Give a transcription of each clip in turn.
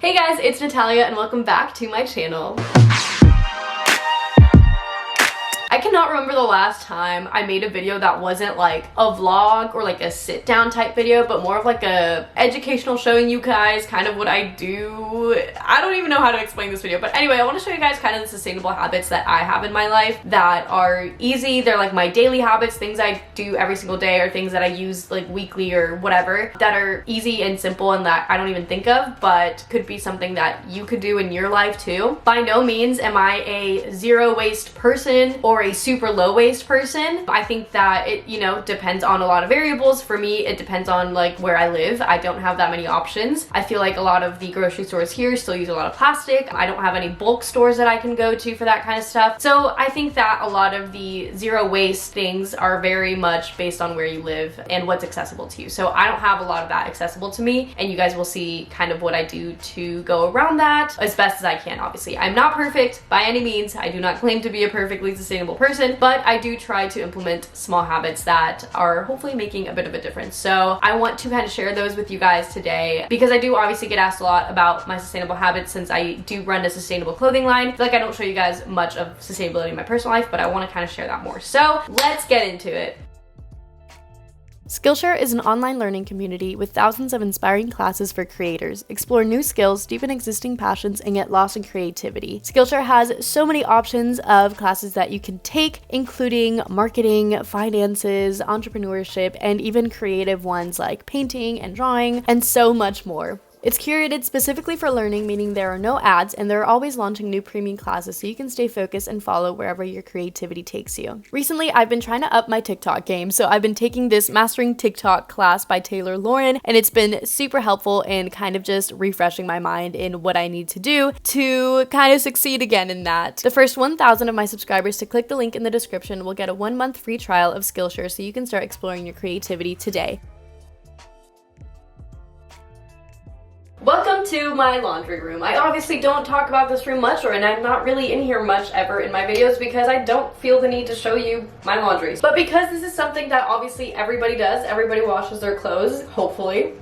Hey guys, it's Natalia and welcome back to my channel. I cannot remember the last time I made a video that wasn't like a vlog or like a sit down type video, but more of like a educational, showing you guys kind of what I do. I don't even know how to explain this video, but anyway, I want to show you guys kind of the sustainable habits that I have in my life that are easy. They're like my daily habits, things I do every single day or things that I use like weekly or whatever, that are easy and simple and that I don't even think of, but could be something that you could do in your life too. By no means am I a zero waste person or a super low waste person. I think that it, depends on a lot of variables. For me, it depends on like where I live. I don't have that many options. I feel like a lot of the grocery stores here still use a lot of plastic. I don't have any bulk stores that I can go to for that kind of stuff. So I think that a lot of the zero waste things are very much based on where you live and what's accessible to you. So I don't have a lot of that accessible to me, and you guys will see kind of what I do to go around that as best as I can. Obviously, I'm not perfect by any means. I do not claim to be a perfectly sustainable person, but I do try to implement small habits that are hopefully making a bit of a difference. So I want to kind of share those with you guys today because I do obviously get asked a lot about my sustainable habits since I do run a sustainable clothing line. I feel like I don't show you guys much of sustainability in my personal life, but I want to kind of share that more. So let's get into it. Skillshare is an online learning community with thousands of inspiring classes for creators. Explore new skills, deepen existing passions, and get lost in creativity. Skillshare has so many options of classes that you can take, including marketing, finances, entrepreneurship, and even creative ones like painting and drawing, and so much more. It's curated specifically for learning, meaning there are no ads, and they're always launching new premium classes so you can stay focused and follow wherever your creativity takes you. Recently, I've been trying to up my TikTok game, so I've been taking this Mastering TikTok class by Taylor Lauren, and it's been super helpful in kind of just refreshing my mind in what I need to do to kind of succeed again in that. The first 1,000 of my subscribers to click the link in the description will get a 1-month free trial of Skillshare so you can start exploring your creativity today. Welcome to my laundry room. I obviously don't talk about this room much, and I'm not really in here much ever in my videos because I don't feel the need to show you my laundry. But because this is something that obviously everybody does, everybody washes their clothes, hopefully.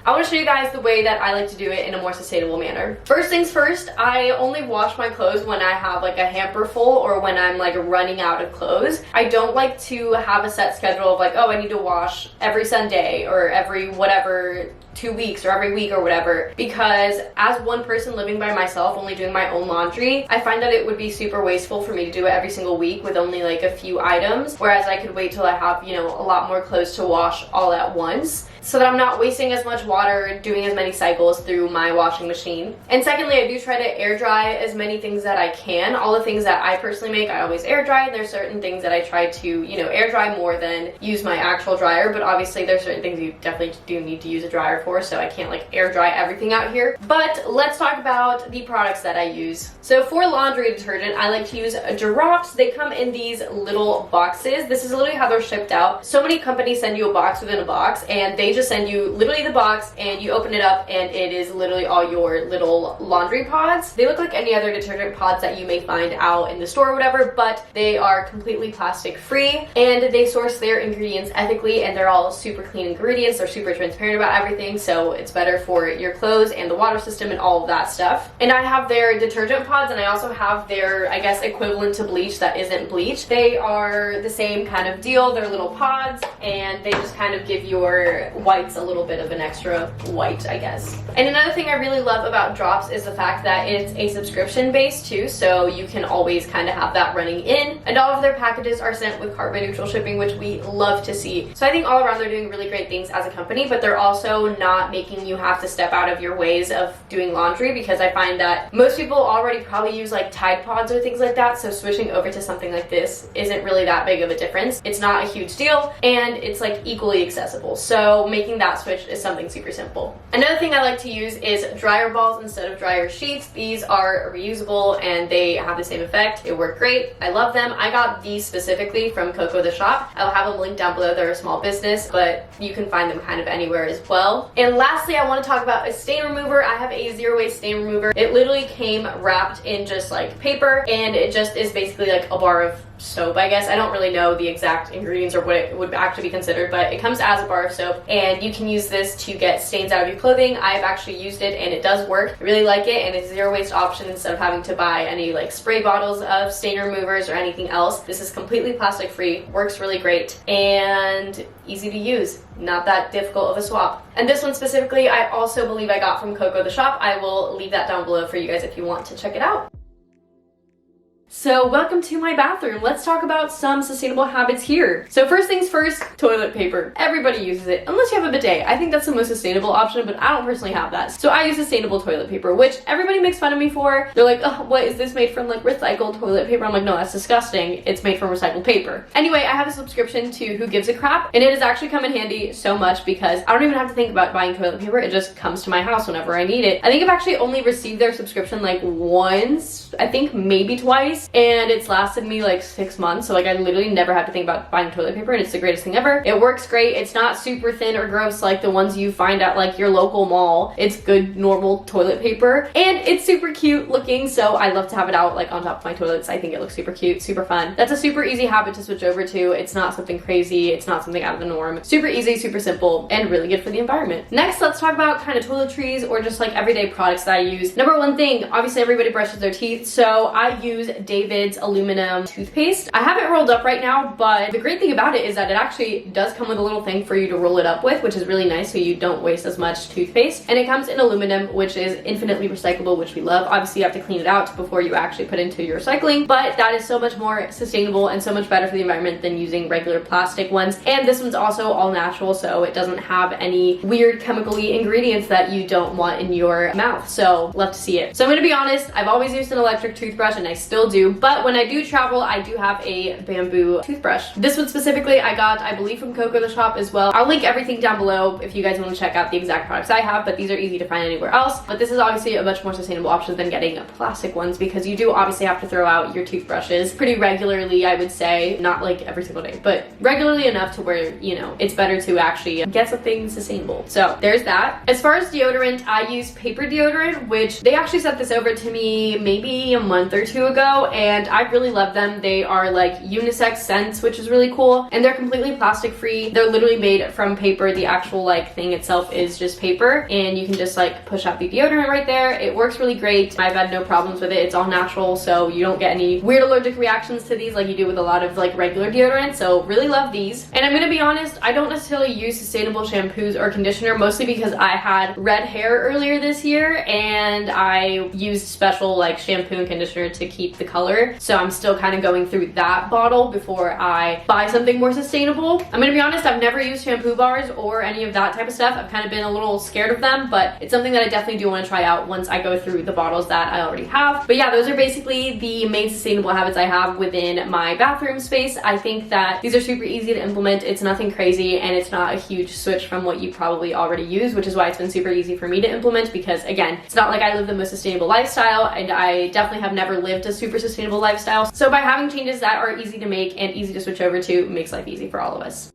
I want to show you guys the way that I like to do it in a more sustainable manner. First things first, I only wash my clothes when I have like a hamper full or when I'm like running out of clothes. I don't like to have a set schedule of like, oh, I need to wash every Sunday or every whatever 2 weeks or every week or whatever, because as one person living by myself, only doing my own laundry, I find that it would be super wasteful for me to do it every single week with only like a few items, whereas I could wait till I have, a lot more clothes to wash all at once, so that I'm not wasting as much water doing as many cycles through my washing machine. And secondly, I do try to air dry as many things that I can. All the things that I personally make, I always air dry. There's certain things that I try to, air dry more than use my actual dryer, but obviously there's certain things you definitely do need to use a dryer for, so I can't like air dry everything out here. But let's talk about the products that I use. So for laundry detergent, I like to use drops. They come in these little boxes. This is literally how they're shipped out. So many companies send you a box within a box, and they just send you literally the box, and you open it up and it is literally all your little laundry pods. They look like any other detergent pods that you may find out in the store or whatever, but they are completely plastic free, and they source their ingredients ethically, and they're all super clean ingredients. They're super transparent about everything, so it's better for your clothes and the water system and all of that stuff. And I have their detergent pods, and I also have their, I guess, equivalent to bleach that isn't bleach. They are the same kind of deal. They're little pods, and they just kind of give your whites a little bit of an extra white, I guess. And another thing I really love about drops is the fact that it's a subscription based too, so you can always kind of have that running in, and all of their packages are sent with carbon neutral shipping, which we love to see. So I think all around they're doing really great things as a company, but they're also not making you have to step out of your ways of doing laundry, because I find that most people already probably use like Tide Pods or things like that, so switching over to something like this isn't really that big of a difference. It's not a huge deal, and it's like equally accessible, so making that switch is something super simple. Another thing I like to use is dryer balls instead of dryer sheets. These are reusable and they have the same effect. They work great. I love them. I got these specifically from Coco the Shop. I'll have them linked down below. They're a small business, but you can find them kind of anywhere as well. And lastly, I want to talk about a stain remover. I have a zero waste stain remover. It literally came wrapped in just like paper, and it just is basically like a bar of soap, I guess. I don't really know the exact ingredients or what it would actually be considered, but it comes as a bar of soap, and you can use this to get stains out of your clothing. I've actually used it and it does work. I really like it, and it's a zero waste option instead of having to buy any like spray bottles of stain removers or anything else. This is completely plastic free, works really great, and easy to use. Not that difficult of a swap. And this one specifically, I also believe I got from Coco the Shop. I will leave that down below for you guys if you want to check it out. So welcome to my bathroom. Let's talk about some sustainable habits here. So first things first, toilet paper. Everybody uses it, unless you have a bidet. I think that's the most sustainable option, but I don't personally have that. So I use sustainable toilet paper, which everybody makes fun of me for. They're like, oh, what is this made from, like recycled toilet paper? I'm like, no, that's disgusting. It's made from recycled paper. Anyway, I have a subscription to Who Gives a Crap, and it has actually come in handy so much because I don't even have to think about buying toilet paper. It just comes to my house whenever I need it. I think I've actually only received their subscription like once, I think maybe twice, and it's lasted me like 6 months. So like I literally never have to think about buying toilet paper, and it's the greatest thing ever. It works great. It's not super thin or gross like the ones you find at like your local mall. It's good normal toilet paper, and it's super cute looking, so I love to have it out like on top of my toilets. I think it looks super cute, super fun. That's a super easy habit to switch over to. It's not something crazy, it's not something out of the norm. Super easy, super simple, and really good for the environment. Next, let's talk about kind of toiletries or just like everyday products that I use. Number one thing, obviously everybody brushes their teeth, so I use David's aluminum toothpaste. I have it rolled up right now, but the great thing about it is that it actually does come with a little thing for you to roll it up with, which is really nice so you don't waste as much toothpaste. And it comes in aluminum, which is infinitely recyclable, which we love. Obviously you have to clean it out before you actually put into your recycling, but that is so much more sustainable and so much better for the environment than using regular plastic ones. And this one's also all natural, so it doesn't have any weird chemically ingredients that you don't want in your mouth. So love to see it. So I'm gonna be honest, I've always used an electric toothbrush and I still do, but when I do travel, I do have a bamboo toothbrush. This one specifically I got, I believe, from Coco the Shop as well. I'll link everything down below if you guys want to check out the exact products I have, but these are easy to find anywhere else. But this is obviously a much more sustainable option than getting plastic ones, because you do obviously have to throw out your toothbrushes pretty regularly, I would say. Not like every single day, but regularly enough to where, you know, it's better to actually get something sustainable. So there's that. As far as deodorant, I use paper deodorant, which they actually sent this over to me maybe a month or two ago, and I really love them. They are like unisex scents, which is really cool, and they're completely plastic free. They're literally made from paper. The actual like thing itself is just paper, and you can just like push out the deodorant right there. It works really great. I've had no problems with it. It's all natural, so you don't get any weird allergic reactions to these like you do with a lot of like regular deodorant. So really love these. And I'm gonna be honest, I don't necessarily use sustainable shampoos or conditioner, mostly because I had red hair earlier this year and I used special like shampoo and conditioner to keep the color. So I'm still kind of going through that bottle before I buy something more sustainable. I'm gonna be honest, I've never used shampoo bars or any of that type of stuff. I've kind of been a little scared of them, but it's something that I definitely do want to try out once I go through the bottles that I already have. But yeah, those are basically the main sustainable habits I have within my bathroom space. I think that these are super easy to implement. It's nothing crazy, and it's not a huge switch from what you probably already use, which is why it's been super easy for me to implement, because again, it's not like I live the most sustainable lifestyle, and I definitely have never lived a super sustainable lifestyle. So by having changes that are easy to make and easy to switch over to makes life easy for all of us.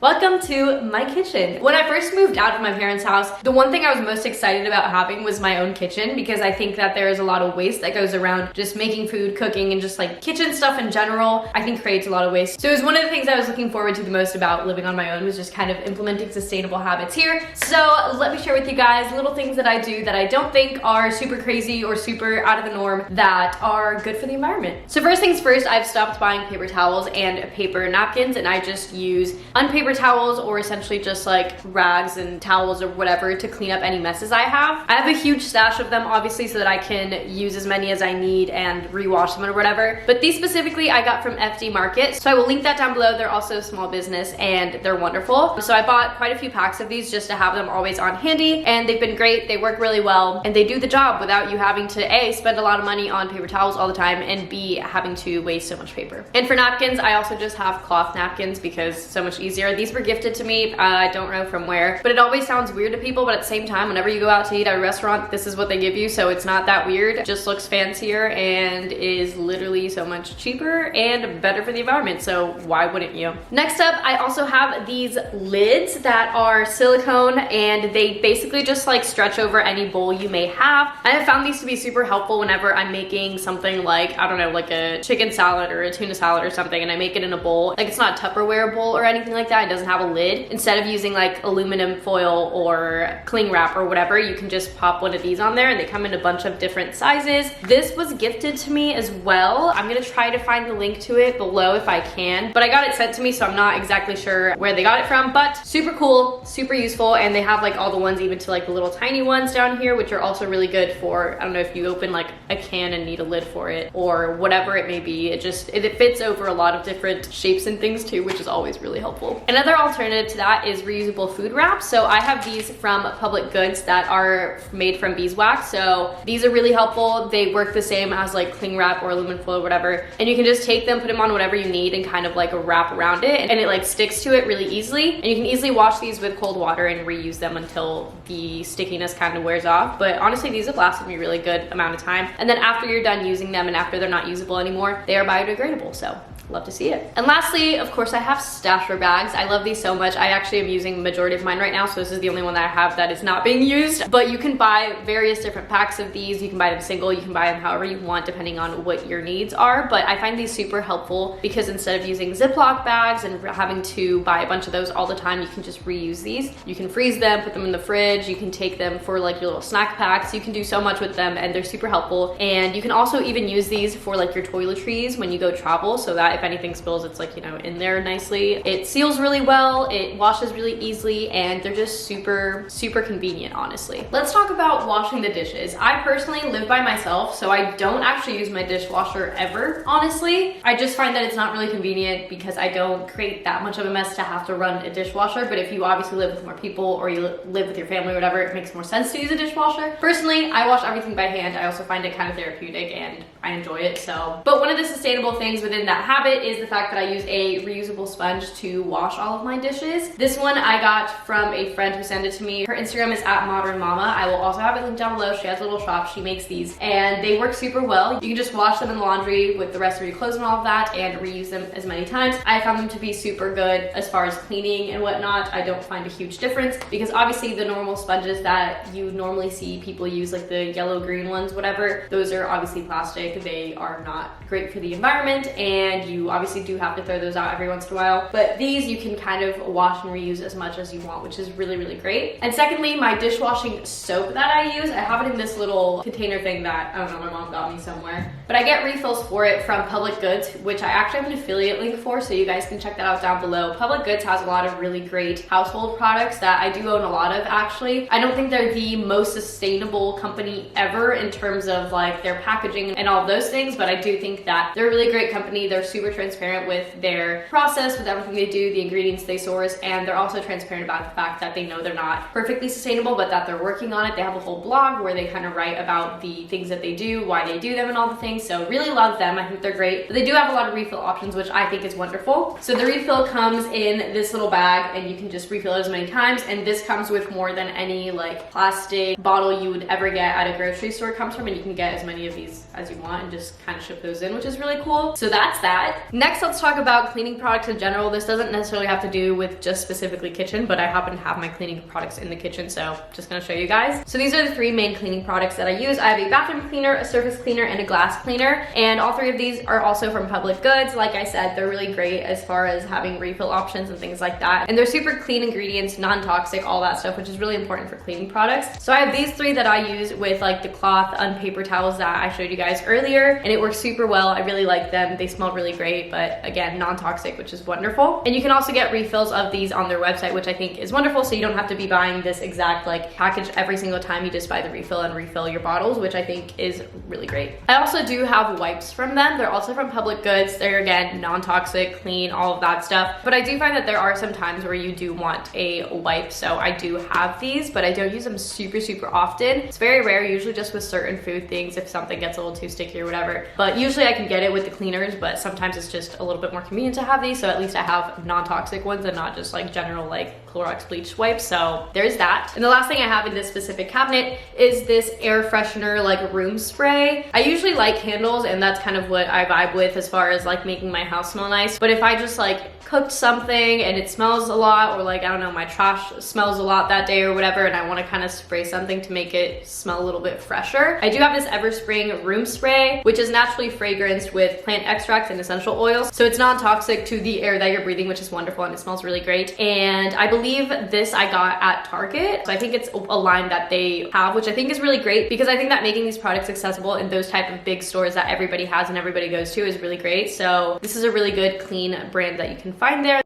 Welcome to my kitchen. When I first moved out of my parents' house, the one thing I was most excited about having was my own kitchen, because I think that there is a lot of waste that goes around just making food, cooking, and just like kitchen stuff in general, I think creates a lot of waste. So it was one of the things I was looking forward to the most about living on my own, was just kind of implementing sustainable habits here. So let me share with you guys little things that I do that I don't think are super crazy or super out of the norm that are good for the environment. So first things first, I've stopped buying paper towels and paper napkins, and I just use unpaper towels, or essentially just like rags and towels or whatever to clean up any messes I have. I have a huge stash of them, obviously, so that I can use as many as I need and rewash them or whatever. But these specifically I got from FD Market, so I will link that down below. They're also a small business and they're wonderful. So I bought quite a few packs of these just to have them always on handy, and they've been great. They work really well, and they do the job without you having to A, spend a lot of money on paper towels all the time, and B, having to waste so much paper. And for napkins, I also just have cloth napkins because it's so much easier. These were gifted to me. I don't know from where, but it always sounds weird to people, but at the same time, whenever you go out to eat at a restaurant, this is what they give you, so it's not that weird. It just looks fancier and is literally so much cheaper and better for the environment, so why wouldn't you? Next up, I also have these lids that are silicone, and they basically just like stretch over any bowl you may have. I have found these to be super helpful whenever I'm making something like, I don't know, like a chicken salad or a tuna salad or something, and I make it in a bowl. Like, it's not a Tupperware bowl or anything like that. It doesn't have a lid. Instead of using like aluminum foil or cling wrap or whatever, you can just pop one of these on there, and they come in a bunch of different sizes. This was gifted to me as well. I'm gonna try to find the link to it below if I can, but I got it sent to me, so I'm not exactly sure where they got it from, but super cool, super useful. And they have like all the ones even to like the little tiny ones down here, which are also really good for, I don't know, if you open like a can and need a lid for it or whatever it may be. It fits over a lot of different shapes and things too, which is always really helpful. Another alternative to that is reusable food wraps. So I have these from Public Goods that are made from beeswax. So these are really helpful. They work the same as like cling wrap or aluminum foil or whatever, and you can just take them, put them on whatever you need, and kind of like wrap around it, and it like sticks to it really easily. And you can easily wash these with cold water and reuse them until the stickiness kind of wears off. But honestly, these have lasted me a really good amount of time. And then after you're done using them and after they're not usable anymore, they are biodegradable. So love to see it. And lastly, of course, I have stasher bags. I love these so much. I actually am using the majority of mine right now, so this is the only one that I have that is not being used. But you can buy various different packs of these. You can buy them single, you can buy them however you want depending on what your needs are. But I find these super helpful because instead of using Ziploc bags and having to buy a bunch of those all the time, you can just reuse these. You can freeze them, put them in the fridge, you can take them for like your little snack packs. You can do so much with them, and they're super helpful. And you can also even use these for like your toiletries when you go travel, so that if anything spills, it's like, you know, in there nicely. It seals really well, it washes really easily, and they're just super convenient, honestly. Let's talk about washing the dishes. I personally live by myself, so I don't actually use my dishwasher ever, honestly. I just find that it's not really convenient because I don't create that much of a mess to have to run a dishwasher. But if you obviously live with more people or you live with your family or whatever, it makes more sense to use a dishwasher. Personally, I wash everything by hand. I also find it kind of therapeutic and I enjoy it, so. But one of the sustainable things within that habit is the fact that I use a reusable sponge to wash all of my dishes. This one I got from a friend who sent it to me. Her Instagram is @modernmama. I will also have it linked down below. She has a little shop. She makes these and they work super well. You can just wash them in the laundry with the rest of your clothes and all of that and reuse them as many times. I found them to be super good as far as cleaning and whatnot. I don't find a huge difference because obviously the normal sponges that you normally see people use, like the yellow green ones, whatever, those are obviously plastic. They are not great for the environment, and you obviously do have to throw those out every once in a while. But these you can kind of wash and reuse as much as you want, which is really great. And secondly, my dishwashing soap that I use, I have it in this little container thing that, I don't know, my mom got me somewhere. But I get refills for it from Public Goods, which I actually have an affiliate link for, so you guys can check that out down below. Public Goods has a lot of really great household products that I do own a lot of, actually. I don't think they're the most sustainable company ever in terms of like their packaging and all of those things, but I do think that they're a really great company. They're super transparent with their process, with everything they do, the ingredients they source, and they're also transparent about the fact that they know they're not perfectly sustainable, but that they're working on it. They have a whole blog where they kind of write about the things that they do, why they do them, and all the things. So really love them. I think they're great. But they do have a lot of refill options, which I think is wonderful. So the refill comes in this little bag, and you can just refill it as many times. And this comes with more than any like plastic bottle you would ever get at a grocery store comes from, and you can get as many of these as you want and just kind of ship those in, which is really cool. So that's that. Next, let's talk about cleaning products in general. This doesn't necessarily have to do with just specifically kitchen, but I happen to have my cleaning products in the kitchen, so just gonna show you guys. So these are the three main cleaning products that I use. I have a bathroom cleaner, a surface cleaner, and a glass cleaner, and all three of these are also from Public Goods. Like I said, they're really great as far as having refill options and things like that, and they're super clean ingredients, non-toxic, all that stuff, which is really important for cleaning products. So I have these three that I use with like the cloth paper towels that I showed you guys earlier, and it works super well. I really like them. They smell really great, but again, non-toxic, which is wonderful. And you can also get refills of these on their website, which I think is wonderful, so you don't have to be buying this exact like package every single time. You just buy the refill and refill your bottles, which I think is really great. I also do have wipes from them. They're also from Public Goods. They're again non-toxic, clean, all of that stuff. But I do find that there are some times where you do want a wipe, so I do have these, but I don't use them super often. It's very rare, usually just with certain food things if something gets a little too sticky or whatever. But usually I can get it with the cleaners, but sometimes sometimes it's just a little bit more convenient to have these, so at least I have non-toxic ones and not just like general like Clorox bleach wipes. So there's that. And the last thing I have in this specific cabinet is this air freshener like room spray. I usually like candles, and that's kind of what I vibe with as far as like making my house smell nice. But if I just like cooked something and it smells a lot, or like, I don't know, my trash smells a lot that day or whatever, and I want to kind of spray something to make it smell a little bit fresher, I do have this Everspring room spray, which is naturally fragranced with plant extracts and essential oils. So it's non-toxic to the air that you're breathing, which is wonderful, and it smells really great. And I believe this I got at Target. So I think it's a line that they have, which I think is really great, because I think that making these products accessible in those type of big stores that everybody has and everybody goes to is really great. So this is a really good, clean brand that you can find there.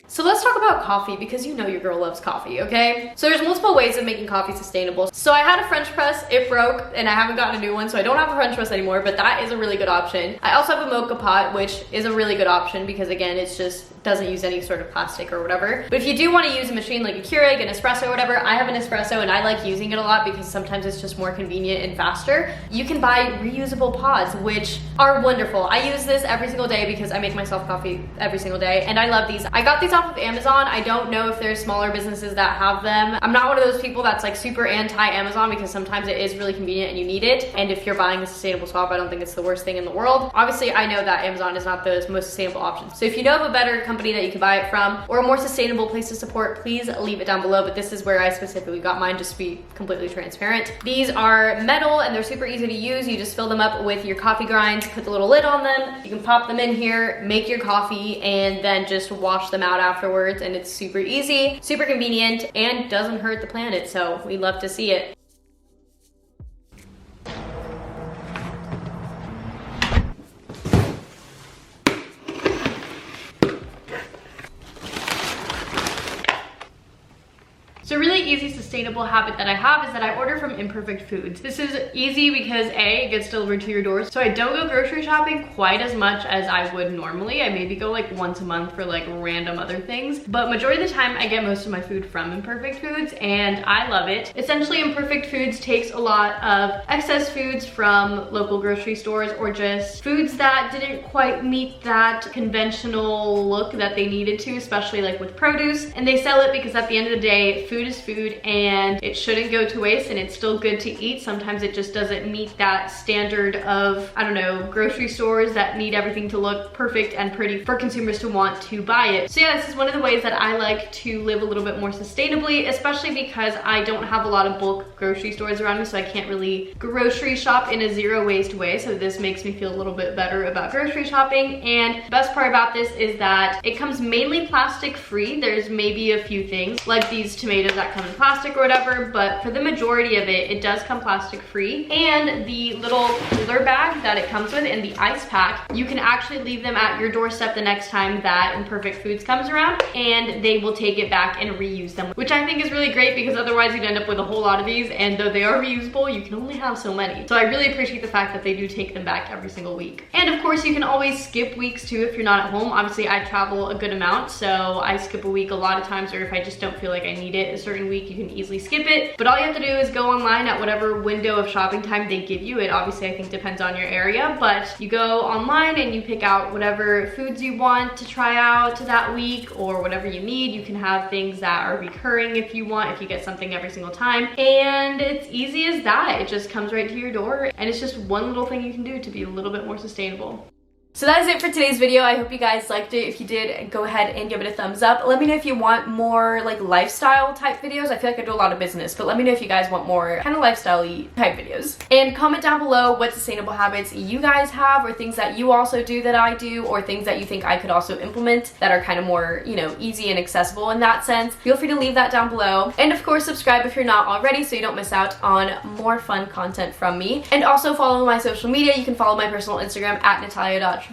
So let's talk about coffee, because you know your girl loves coffee, okay? So there's multiple ways of making coffee sustainable. So I had a French press, it broke, and I haven't gotten a new one, so I don't have a French press anymore, but that is a really good option. I also have a mocha pot, which is a really good option because again, it's just doesn't use any sort of plastic or whatever. But if you do want to use a machine like a Keurig, an espresso, or whatever, I have an espresso and I like using it a lot because sometimes it's just more convenient and faster. You can buy reusable pods, which are wonderful. I use this every single day because I make myself coffee every single day, and I love these. I got these off of Amazon. I don't know if there's smaller businesses that have them. I'm not one of those people that's like super anti-Amazon, because sometimes it is really convenient and you need it. And if you're buying a sustainable swap, I don't think it's the worst thing in the world. Obviously, I know that Amazon is not the most sustainable option. So if you know of a better company that you can buy it from, or a more sustainable place to support, please leave it down below. But this is where I specifically got mine, just to be completely transparent. These are metal and they're super easy to use. You just fill them up with your coffee grinds, put the little lid on them. You can pop them in here, make your coffee, and then just wash them out afterwards. And it's super easy, super convenient, and doesn't hurt the planet. So we love to see it. So a really easy sustainable habit that I have is that I order from Imperfect Foods. This is easy because A, it gets delivered to your door, so I don't go grocery shopping quite as much as I would normally. I maybe go like once a month for like random other things, but majority of the time I get most of my food from Imperfect Foods, and I love it. Essentially, Imperfect Foods takes a lot of excess foods from local grocery stores, or just foods that didn't quite meet that conventional look that they needed to, especially like with produce, and they sell it because at the end of the day, food is food and it shouldn't go to waste, and it's still good to eat. Sometimes it just doesn't meet that standard of, I don't know, grocery stores that need everything to look perfect and pretty for consumers to want to buy it. So yeah, this is one of the ways that I like to live a little bit more sustainably, especially because I don't have a lot of bulk grocery stores around me, so I can't really grocery shop in a zero waste way. So this makes me feel a little bit better about grocery shopping. And the best part about this is that it comes mainly plastic free. There's maybe a few things like these tomatoes that come in plastic or whatever, but for the majority of it, it does come plastic free. And the little cooler bag that it comes with and the ice pack, you can actually leave them at your doorstep the next time that Imperfect Foods comes around, and they will take it back and reuse them, which I think is really great, because otherwise you'd end up with a whole lot of these, and though they are reusable, you can only have so many. So I really appreciate the fact that they do take them back every single week. And of course, you can always skip weeks too if you're not at home. Obviously, I travel a good amount, so I skip a week a lot of times, or if I just don't feel like I need it a certain week, you can easily skip it. But all you have to do is go online at whatever window of shopping time they give you. It obviously, I think, depends on your area, but you go online and you pick out whatever foods you want to try out that week, or whatever you need. You can have things that are recurring if you want, if you get something every single time. And it's easy as that. It just comes right to your door, and it's just one little thing you can do to be a little bit more sustainable. So that is it for today's video. I hope you guys liked it. If you did, go ahead and give it a thumbs up. Let me know if you want more like lifestyle type videos. I feel like I do a lot of business, but let me know if you guys want more kind of lifestyle-y type videos. And comment down below what sustainable habits you guys have, or things that you also do that I do, or things that you think I could also implement that are kind of more, you know, easy and accessible in that sense. Feel free to leave that down below. And of course, subscribe if you're not already, so you don't miss out on more fun content from me. And also follow my social media. You can follow my personal Instagram at Natalia.Trevino,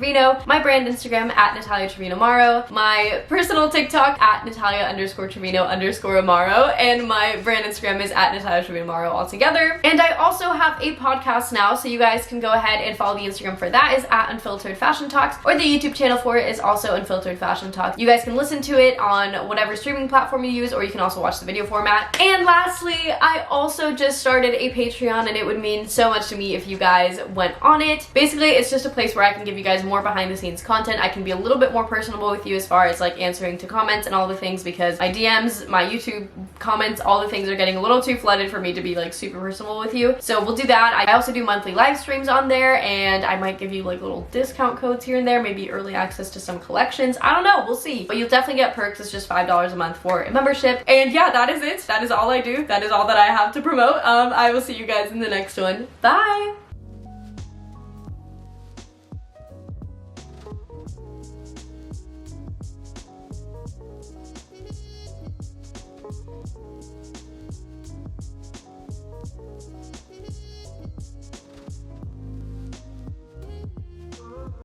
my brand Instagram at Natalia Trevino Amaro, my personal TikTok at Natalia_Trevino_Amaro, and my brand Instagram is at Natalia Trevino Amaro all together. And I also have a podcast now, so you guys can go ahead and follow the Instagram for that, is at Unfiltered Fashion Talks, or the YouTube channel for it is also Unfiltered Fashion Talks. You guys can listen to it on whatever streaming platform you use, or you can also watch the video format. And lastly, I also just started a Patreon, and it would mean so much to me if you guys went on it. Basically, it's just a place where I can give you guys guys more behind the scenes content. I can be a little bit more personable with you as far as like answering to comments and all the things, because my DMs, my YouTube comments, all the things are getting a little too flooded for me to be like super personable with you. So we'll do that. I also do monthly live streams on there, and I might give you like little discount codes here and there, maybe early access to some collections. I don't know, we'll see. But you'll definitely get perks. It's just $5 a month for a membership. And yeah, that is it. That is all I do. That is all that I have to promote. I will see you guys in the next one. Bye!